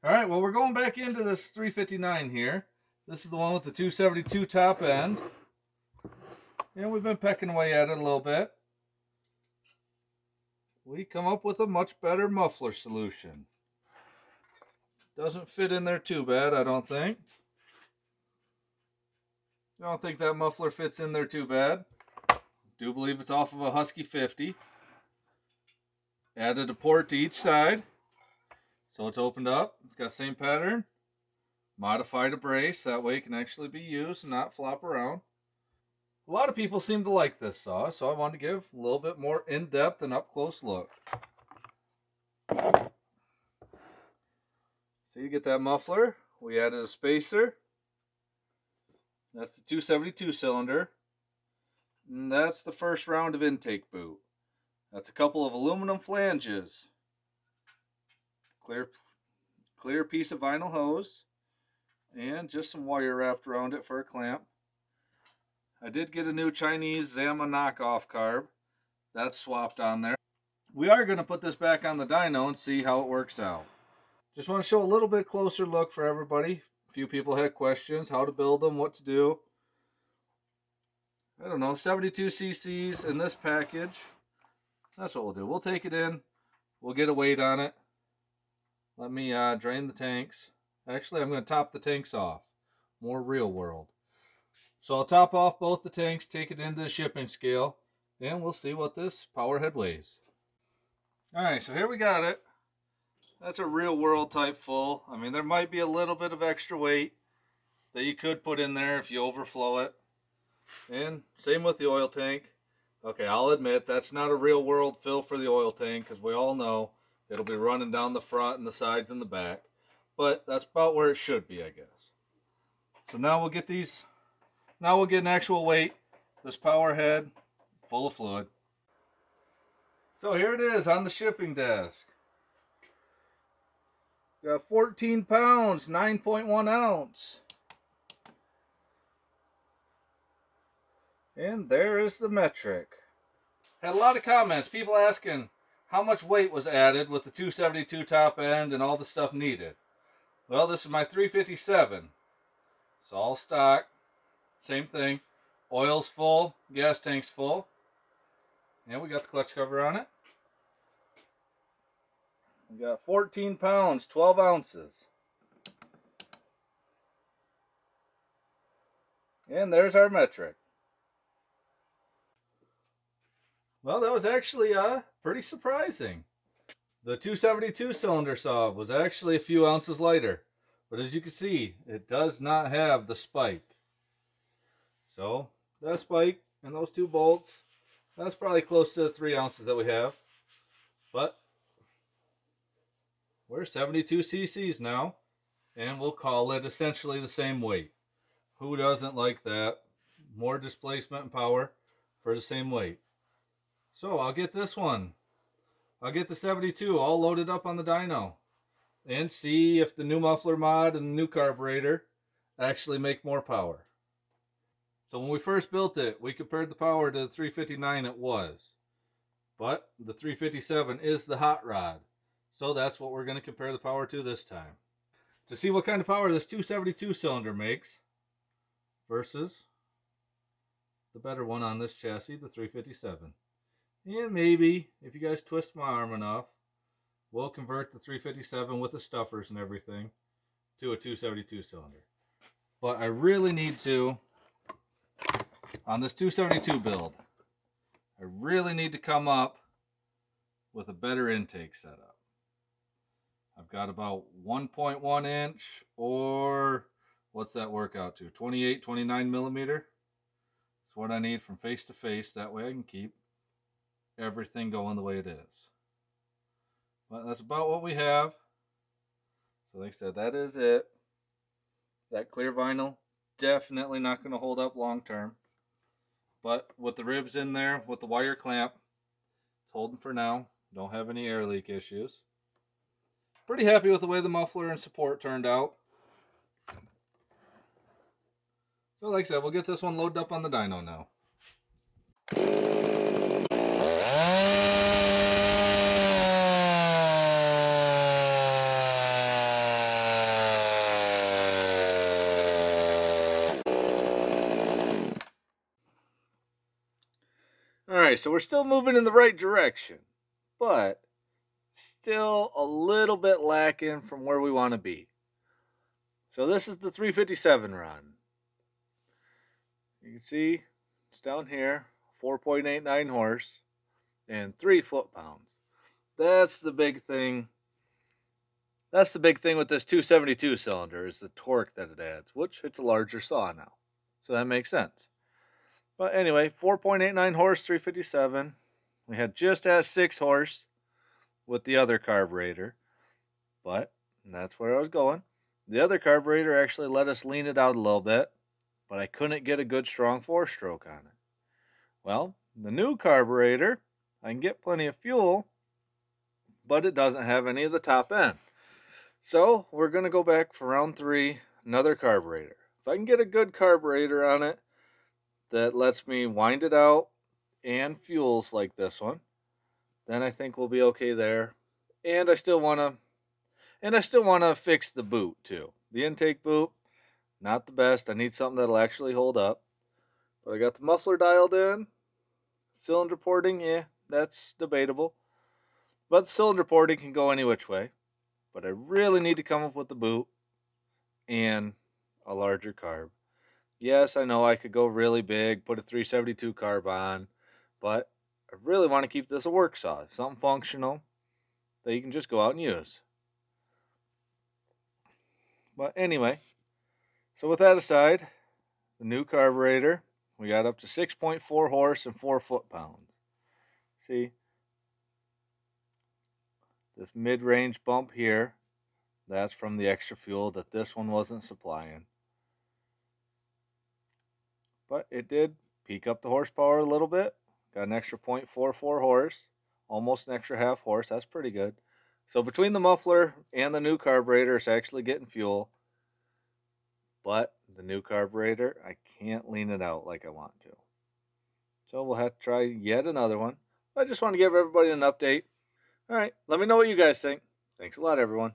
All right, well, we're going back into this 359 here. This is the one with the 272 top end. And we've been pecking away at it a little bit. We come up with a much better muffler solution. Doesn't fit in there too bad, I don't think. I don't think that muffler fits in there too bad. Do believe it's off of a Husky 50. Added a port to each side. So it's opened up. It's got the same pattern. Modified a brace. That way it can actually be used and not flop around. A lot of people seem to like this saw, so I wanted to give a little bit more in-depth and up-close look. So you get that muffler. We added a spacer. That's the 272 cylinder. And that's the first round of intake boot. That's a couple of aluminum flanges. Clear piece of vinyl hose. And just some wire wrapped around it for a clamp. I did get a new Chinese Zama knockoff carb. That's swapped on there. We are going to put this back on the dyno and see how it works out. Just want to show a little bit closer look for everybody. A few people had questions, how to build them, what to do. I don't know, 72 cc's in this package. That's what we'll do. We'll take it in. We'll get a weight on it. Let me drain the tanks. Actually, I'm going to top the tanks off. More real world. So I'll top off both the tanks, take it into the shipping scale, and we'll see what this power head weighs. Alright, so here we got it. That's a real world type full. I mean, there might be a little bit of extra weight that you could put in there if you overflow it. And same with the oil tank. Okay, I'll admit that's not a real world fill for the oil tank because we all know it'll be running down the front and the sides and the back. But that's about where it should be, I guess. So now we'll get these. Now we'll get an actual weight. This power head full of fluid. So here it is on the shipping desk. Got 14 pounds, 9.1 ounce. And there is the metric. Had a lot of comments, people asking how much weight was added with the 272 top end and all the stuff needed. Well, this is my 357. It's all stock. Same thing. Oil's full, gas tank's full. And we got the clutch cover on it. We got 14 pounds, 12 ounces. And there's our metric. Well, that was actually pretty surprising. The 272 cylinder saw was actually a few ounces lighter. But as you can see, it does not have the spike. So that spike and those two bolts, that's probably close to the 3 ounces that we have. But we're 72 cc's now, and we'll call it essentially the same weight. Who doesn't like that? More displacement and power for the same weight. So I'll get this one. I'll get the 72 all loaded up on the dyno and see if the new muffler mod and the new carburetor actually make more power. So when we first built it, we compared the power to the 359 it was. But the 357 is the hot rod. So that's what we're going to compare the power to this time. To see what kind of power this 272 cylinder makes versus the better one on this chassis, the 357. And maybe, if you guys twist my arm enough, we'll convert the 357 with the stuffers and everything to a 272 cylinder. But I really need to, on this 272 build, I really need to come up with a better intake setup. I've got about 1.1 inch, or what's that work out to? 28, 29 millimeter. That's what I need from face to face. That way I can keep everything going the way it is. But that's about what we have. So like I said, that is it. That clear vinyl, definitely not going to hold up long term. But with the ribs in there, with the wire clamp, it's holding for now. Don't have any air leak issues. Pretty happy with the way the muffler and support turned out. So like I said, we'll get this one loaded up on the dyno now. Alright, so we're still moving in the right direction, but still a little bit lacking from where we want to be. So this is the 357 run. You can see it's down here, 4.89 horse and 3 foot-pounds. That's the big thing. That's the big thing with this 272 cylinder is the torque that it adds, which it's a larger saw now. So that makes sense. But anyway, 4.89 horse, 357. We had just at 6 horse with the other carburetor. But that's where I was going. The other carburetor actually let us lean it out a little bit, but I couldn't get a good strong 4-stroke on it. Well, the new carburetor, I can get plenty of fuel, but it doesn't have any of the top end. So we're going to go back for round 3, another carburetor. If I can get a good carburetor on it that lets me wind it out and fuels like this one, then I think we'll be okay there. And I still want to fix the boot too. The intake boot, not the best. I need something that'll actually hold up. But I got the muffler dialed in. Cylinder porting, yeah, that's debatable. But the cylinder porting can go any which way. But I really need to come up with the boot and a larger carb. Yes, I know I could go really big, put a 372 carb on, but I really want to keep this a work saw, something functional that you can just go out and use. But anyway, so with that aside, the new carburetor, we got up to 6.4 horse and 4 foot-pounds. See? This mid-range bump here, that's from the extra fuel that this one wasn't supplying. But it did peak up the horsepower a little bit. Got an extra 0.44 horse, almost an extra half horse. That's pretty good. So between the muffler and the new carburetor, it's actually getting fuel. But the new carburetor, I can't lean it out like I want to. So we'll have to try yet another one. I just want to give everybody an update. All right, let me know what you guys think. Thanks a lot, everyone.